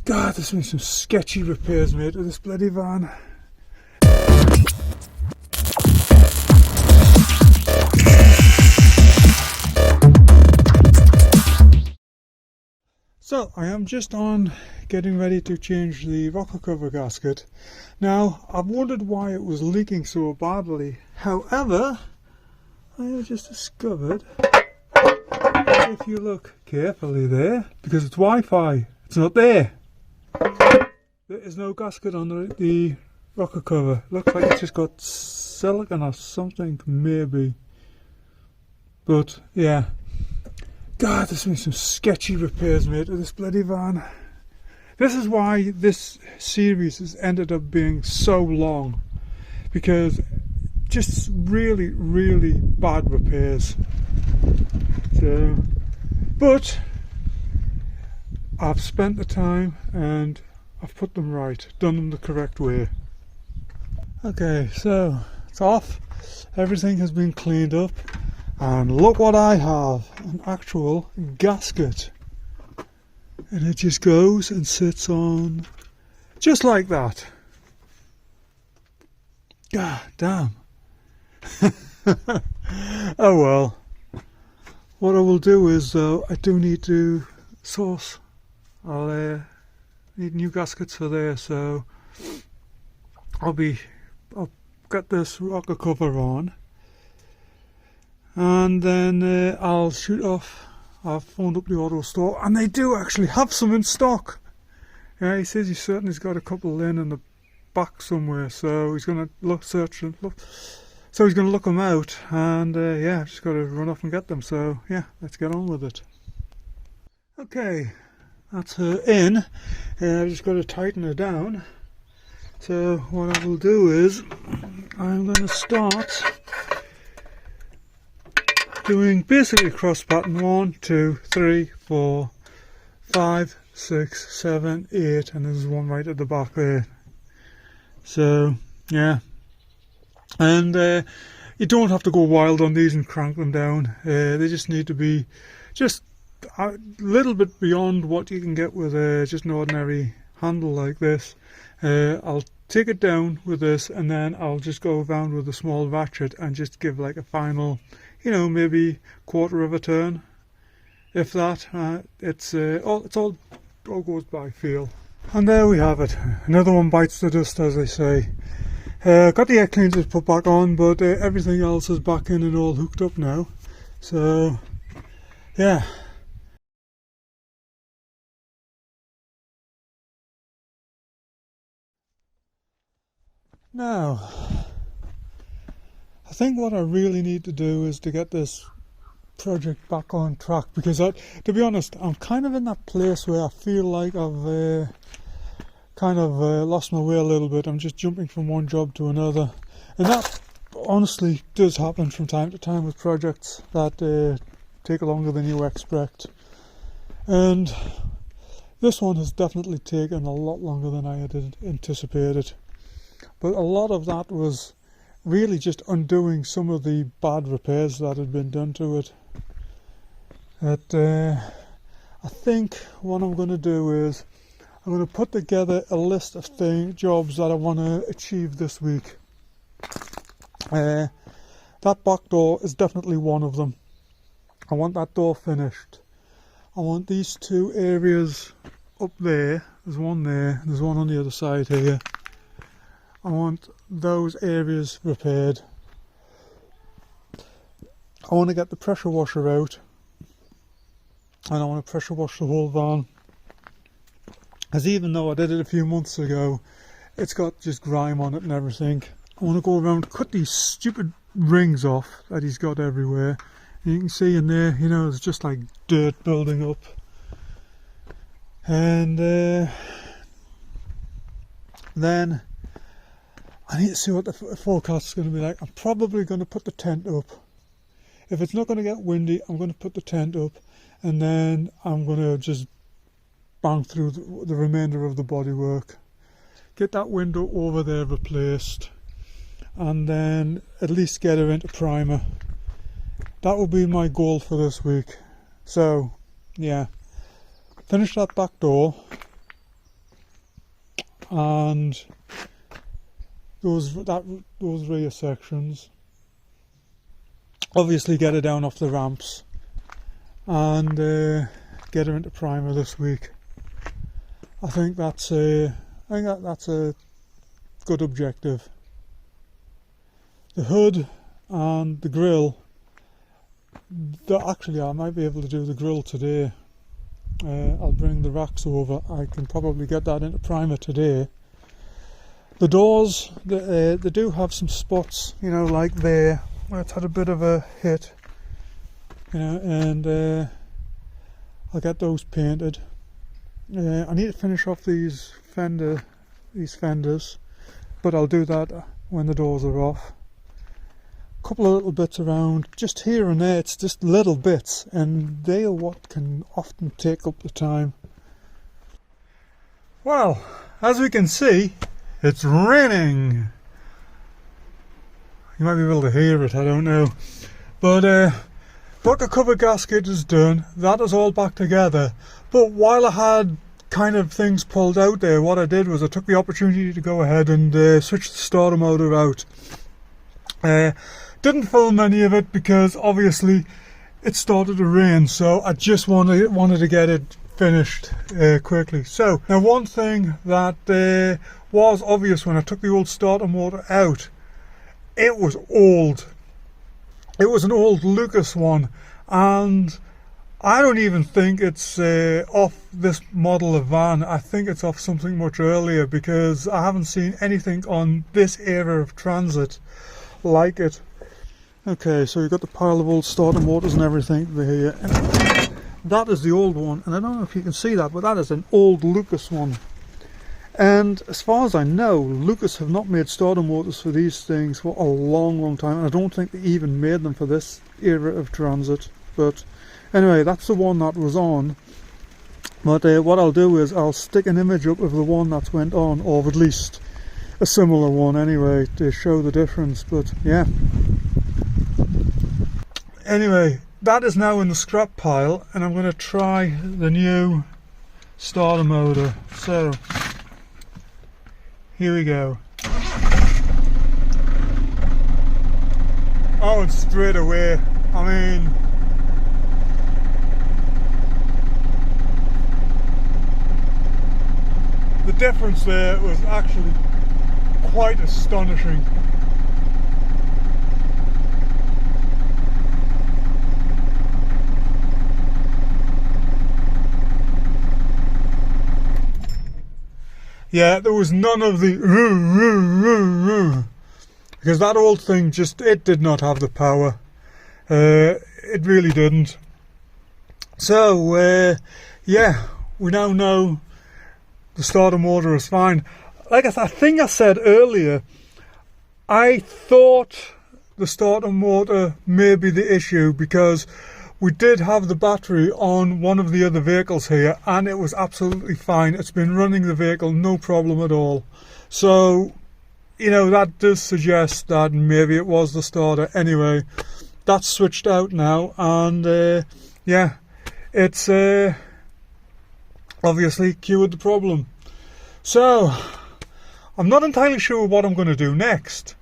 God, there's been some sketchy repairs made to this bloody van. So I am just on getting ready to change the rocker cover gasket. Now I've wondered why it was leaking so badly. However, I have just discovered, if you look carefully there, because it's Wi-Fi, it's not there. There is no gasket on the rocker cover. Looks like it's just got silicone or something, maybe. But yeah. God, there's been some sketchy repairs made to this bloody van. This is why this series has ended up being so long, because just really, really bad repairs. So, but I've spent the time and I've put them right, done them the correct way. Okay, so it's off. Everything has been cleaned up. And look what I have, an actual gasket. And it just goes and sits on, just like that. God damn. Oh well. What I will do is, though, I do need to source. I'll need new gaskets for there, so I'll get this rocker cover on. And then I'll shoot off. I've phoned up the auto store and they do actually have some in stock. Yeah, he says he certainly's got a couple in the back somewhere, so he's going to search and look. So he's going to look them out, and yeah, I've just got to run off and get them. So yeah, let's get on with it. Okay, that's her in. I've just got to tighten her down. So what I will do is I'm going to start doing basically a cross pattern 1, 2, 3, 4, 5, 6, 7, 8, and there's one right at the back there. So yeah, and you don't have to go wild on these and crank them down. They just need to be just a little bit beyond what you can get with just an ordinary handle like this. I'll take it down with this, and then I'll just go around with a small ratchet and just give like a final, you know, maybe quarter of a turn, if that. It's all goes by feel. And there we have it. Another one bites the dust, as they say. Got the air cleaners put back on, but everything else is back in and all hooked up now. So yeah. Now, I think what I really need to do is to get this project back on track, because to be honest, I'm kind of in that place where I feel like I've kind of lost my way a little bit. I'm just jumping from one job to another, and that honestly does happen from time to time with projects that take longer than you expect. And this one has definitely taken a lot longer than I had anticipated. But a lot of that was really just undoing some of the bad repairs that had been done to it. I think what I'm going to do is I'm going to put together a list of jobs that I want to achieve this week. That back door is definitely one of them. I want that door finished. I want these two areas up there. There's one there, there's one on the other side here. I want those areas repaired. I want to get the pressure washer out, and I want to pressure wash the whole van, as even though I did it a few months ago, it's got just grime on it and everything. I want to go around, cut these stupid rings off that he's got everywhere. And you can see in there, you know, it's just like dirt building up. And then I need to see what the forecast is going to be like. I'm probably going to put the tent up. If it's not going to get windy, I'm going to put the tent up, and then I'm going to just bang through the remainder of the bodywork. Get that window over there replaced, and then at least get her into primer. That will be my goal for this week. So yeah, finish that back door, and those rear sections. Obviously get her down off the ramps and get her into primer this week. I think that's a good objective. The hood and the grille, actually I might be able to do the grille today. I'll bring the racks over. I can probably get that into primer today. The doors, they do have some spots, you know, like there, where it's had a bit of a hit, you know, and I'll get those painted. I need to finish off these fenders, but I'll do that when the doors are off. A couple of little bits around, just here and there. It's just little bits, and they are what can often take up the time. Well, as we can see, it's raining. You might be able to hear it, I don't know. But bucket cover gasket is done. That is all back together. But while I had kind of things pulled out there, what I did was I took the opportunity to go ahead and switch the starter motor out. Didn't film any of it because obviously it started to rain, so I just wanted to get it finished quickly. So now, one thing that was obvious when I took the old starter motor out, it was old. It was an old Lucas one, and I don't even think it's off this model of van. I think it's off something much earlier, because I haven't seen anything on this era of transit like it. Okay, so you've got the pile of old starter motors and everything there. And that is the old one, and I don't know if you can see that, but that is an old Lucas one. And as far as I know, Lucas have not made starter motors for these things for a long time, and I don't think they even made them for this era of transit. But anyway, that's the one that was on. But what I'll do is I'll stick an image up of the one that's went on, or at least a similar one anyway, to show the difference. But yeah, anyway, that is now in the scrap pile, and I'm going to try the new starter motor. So here we go. Oh, and straight away, I mean, the difference there was actually quite astonishing. Yeah, there was none of the because that old thing it did not have the power. It really didn't. So yeah, we now know the starter motor is fine. Like I think I said earlier, I thought the starter motor may be the issue, because we did have the battery on one of the other vehicles here, and it was absolutely fine. It's been running the vehicle no problem at all. So, you know, that does suggest that maybe it was the starter. Anyway, that's switched out now, and yeah, it's obviously cured the problem. So, I'm not entirely sure what I'm going to do next.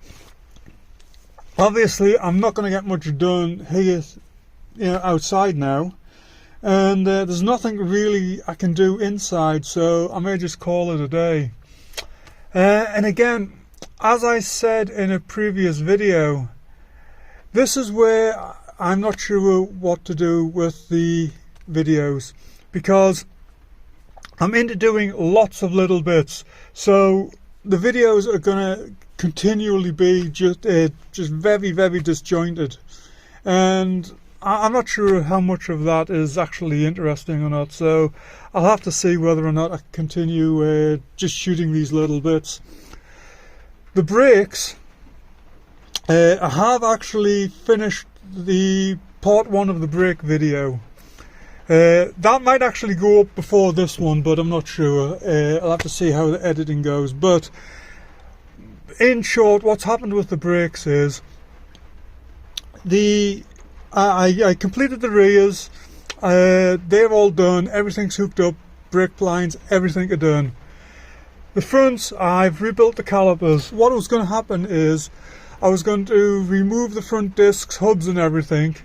Obviously, I'm not going to get much done here, you know, outside now, and there's nothing really I can do inside, so I may just call it a day. And again, as I said in a previous video, this is where I'm not sure what to do with the videos, because I'm into doing lots of little bits, so the videos are gonna continually be just very, very disjointed, and I'm not sure how much of that is actually interesting or not, so I'll have to see whether or not I continue just shooting these little bits. The brakes, I have actually finished the part 1 of the brake video. That might actually go up before this one, but I'm not sure. I'll have to see how the editing goes. But in short, what's happened with the brakes is I completed the rears. They're all done. Everything's hooked up. Brake lines, everything are done. The fronts, I've rebuilt the calipers. What was going to happen is I was going to remove the front discs, hubs and everything.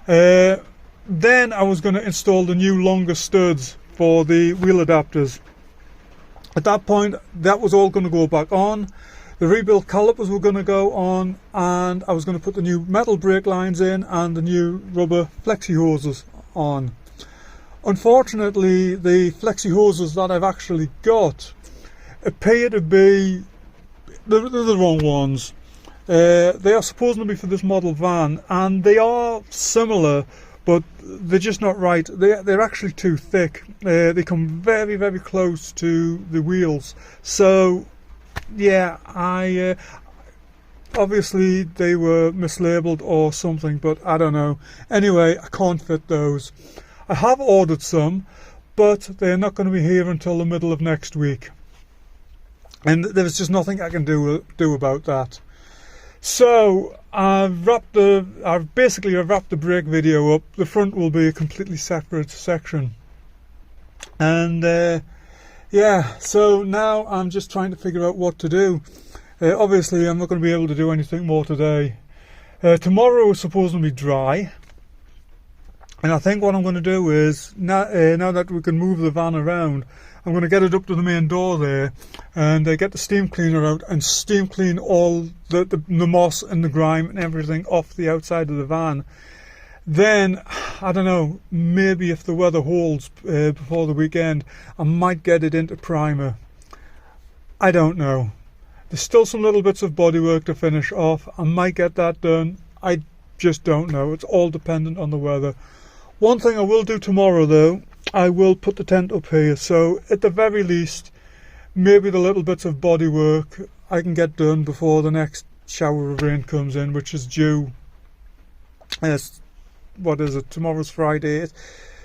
Then I was going to install the new longer studs for the wheel adapters. At that point, that was all going to go back on. The rebuilt calipers were going to go on, and I was going to put the new metal brake lines in and the new rubber flexi hoses on. Unfortunately, the flexi hoses that I've actually got appear to be the wrong ones. They are supposed to be for this model van, and they are similar, but they're just not right. They're actually too thick. They come very, very close to the wheels. So, yeah, obviously they were mislabeled or something, but I don't know. Anyway, I can't fit those. I have ordered some, but they're not going to be here until the middle of next week. And there's just nothing I can do about that. So I've basically wrapped the brake video up. The front will be a completely separate section. And yeah, so now I'm just trying to figure out what to do. Obviously I'm not going to be able to do anything more today. Tomorrow is supposed to be dry. And I think what I'm going to do is, now that we can move the van around, I'm going to get it up to the main door there and get the steam cleaner out and steam clean all the moss and the grime and everything off the outside of the van. Then, I don't know, maybe if the weather holds before the weekend, I might get it into primer. I don't know. There's still some little bits of bodywork to finish off. I might get that done. I just don't know. It's all dependent on the weather. One thing I will do tomorrow though, I will put the tent up here, so at the very least maybe the little bits of bodywork I can get done before the next shower of rain comes in, which is due, what is it, tomorrow's Friday.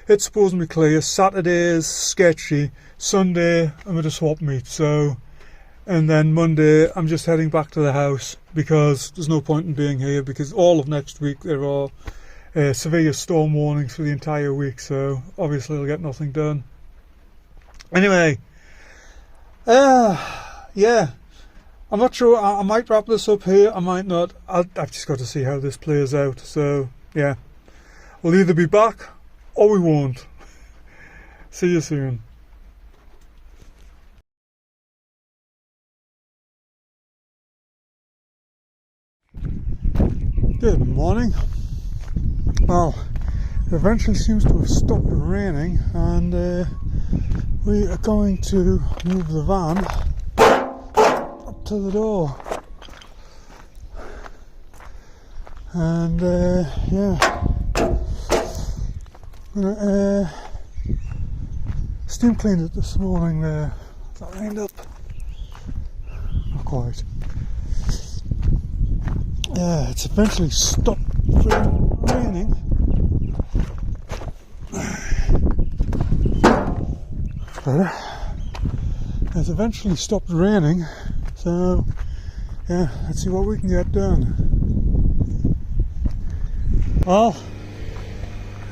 It's supposed to be clear. Saturday is sketchy. Sunday I'm at a swap meet, so, and then Monday I'm just heading back to the house because there's no point in being here, because all of next week there are severe storm warnings for the entire week, so obviously I'll get nothing done. Anyway, yeah, I'm not sure. I might wrap this up here, I might not. I've just got to see how this plays out. So yeah, we'll either be back or we won't. See you soon. Good morning. Well, it eventually seems to have stopped raining, and we are going to move the van up to the door. And yeah, I'm gonna steam cleaned it this morning there. That rained up. Not quite. Yeah, it's eventually stopped raining. It's eventually stopped raining, so yeah, let's see what we can get done. Well,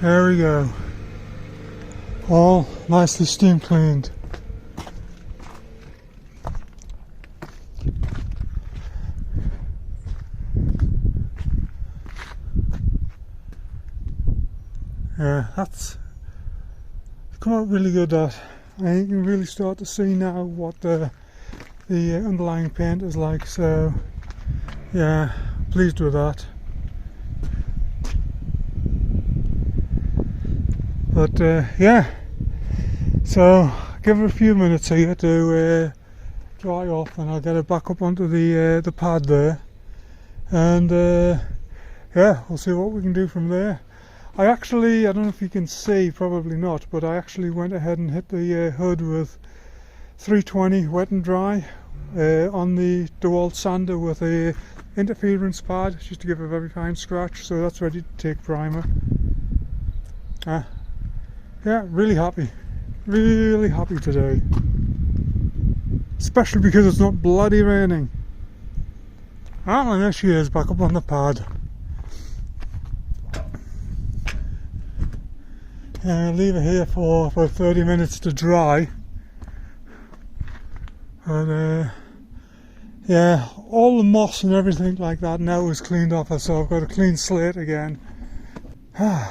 there we go. All nicely steam cleaned. Yeah, that's come out really good. That you can really start to see now what the underlying paint is like. So yeah, pleased with that. But yeah, so give it a few minutes here to dry off, and I'll get it back up onto the pad there, and yeah, we'll see what we can do from there. I don't know if you can see, probably not, but I actually went ahead and hit the hood with 320 wet and dry on the DeWalt sander with a interference pad, just to give a very fine scratch. So that's ready to take primer. Yeah, really happy today, especially because it's not bloody raining. And there she is, back up on the pad. Leave it here for about 30 minutes to dry, And yeah, all the moss and everything like that now is cleaned off, so I've got a clean slate again. Yeah,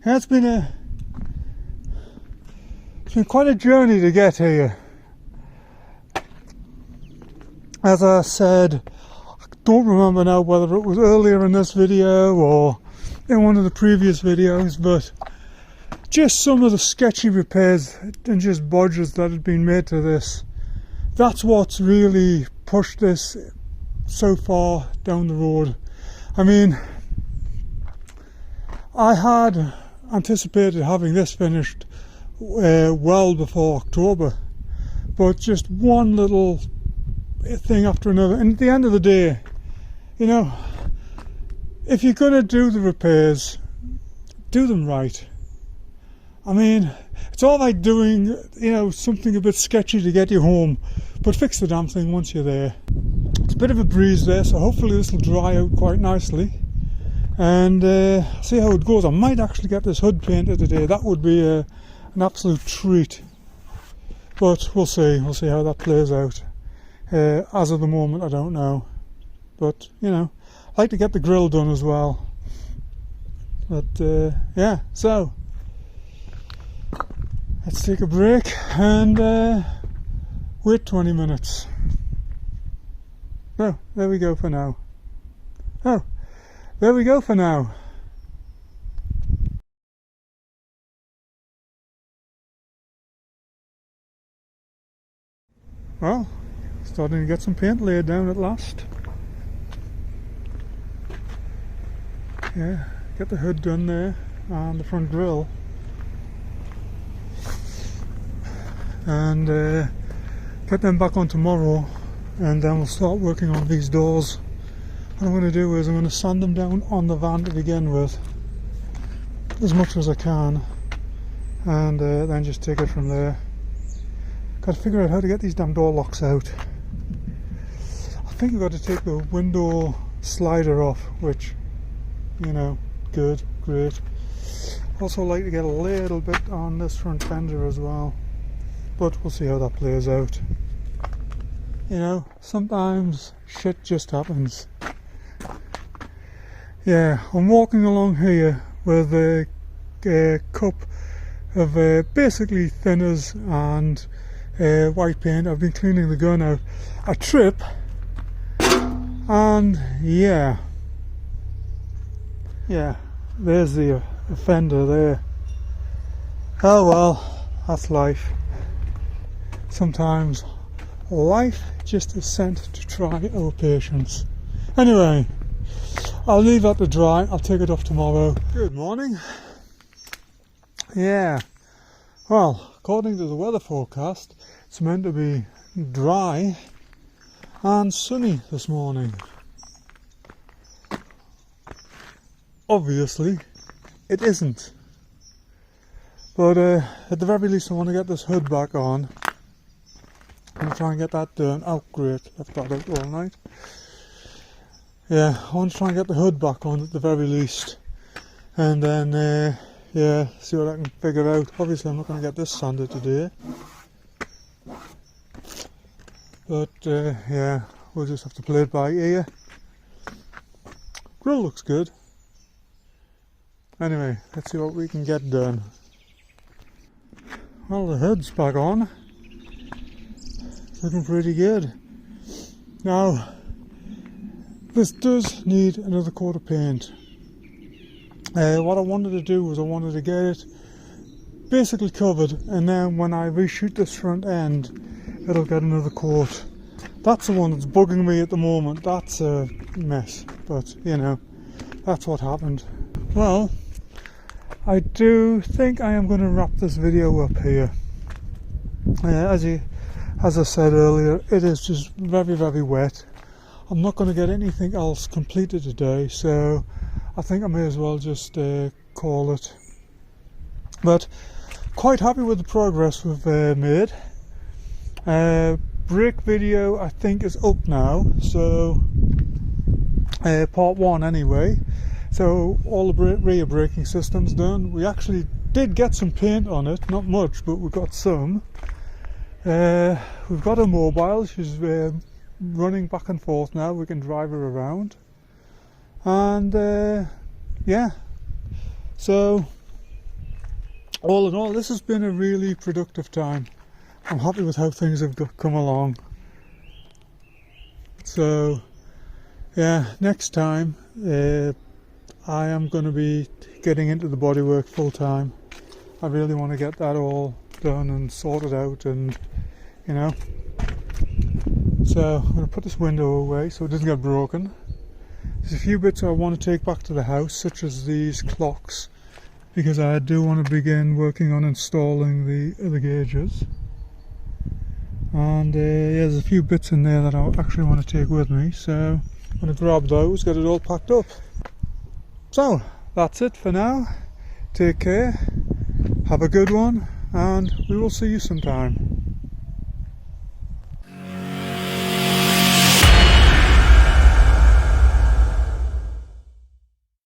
it's been quite a journey to get here. As I said, I don't remember now whether it was earlier in this video or in one of the previous videos, but just some of the sketchy repairs and just bodges that had been made to this. That's what's really pushed this so far down the road. I mean, I had anticipated having this finished well before October, but just one little thing after another. And at the end of the day, you know, if you're going to do the repairs, do them right. I mean, it's all like doing, you know, something a bit sketchy to get you home, but fix the damn thing once you're there. It's a bit of a breeze there, so hopefully this will dry out quite nicely, and see how it goes. I might actually get this hood painted today. That would be an absolute treat, but we'll see how that plays out. As of the moment, I don't know, but you know, I'd like to get the grill done as well. But yeah, so let's take a break and wait 20 minutes. Oh, there we go for now. Oh, there we go for now. Well, starting to get some paint laid down at last. Yeah, get the hood done there and the front grille. And get them back on tomorrow, and then we'll start working on these doors. What I'm going to do is I'm going to sand them down on the van to begin with, as much as I can, and then just take it from there. Got to figure out how to get these damn door locks out. I think I've got to take the window slider off, which, you know, good, great. Also like to get a little bit on this front fender as well, but we'll see how that plays out. You know, sometimes shit just happens. Yeah, I'm walking along here with a cup of basically thinners and white paint. I've been cleaning the gun out. I trip, and yeah, there's the fender there. Oh well, that's life. Sometimes life just is sent to try our patience. Anyway, I'll leave that to dry. I'll take it off tomorrow. Good morning. Yeah, well, according to the weather forecast, it's meant to be dry and sunny this morning. Obviously, it isn't. But at the very least, I want to get this hood back on. I'm going to try and get that done. Oh great, left that out all night. Yeah, I want to try and get the hood back on at the very least. And then, yeah, see what I can figure out. Obviously I'm not going to get this sanded today. But yeah, we'll just have to play it by ear. Grill looks good. Anyway, let's see what we can get done. Well, the hood's back on. Looking pretty good. Now, this does need another coat of paint. What I wanted to do was I wanted to get it basically covered, and then when I reshoot this front end, it'll get another coat. That's the one that's bugging me at the moment. That's a mess, but you know, that's what happened. Well, I do think I am going to wrap this video up here. As I said earlier, it is just very, very wet. I'm not going to get anything else completed today, so I think I may as well just call it. But quite happy with the progress we've made. Brake video I think is up now, so part 1 anyway. So all the rear braking system's done. We actually did get some paint on it, not much, but we got some. we've got a mobile. She's running back and forth now. We can drive her around, and yeah. So all in all, this has been a really productive time. I'm happy with how things have come along. So yeah, next time I am going to be getting into the bodywork full time. I really want to get that all done and sorted out, and you know. So I'm going to put this window away so it doesn't get broken. There's a few bits I want to take back to the house, such as these clocks, because I do want to begin working on installing the other gauges. And yeah, there's a few bits in there that I actually want to take with me, so I'm going to grab those, get it all packed up. So that's it for now. Take care, have a good one, and we will see you sometime.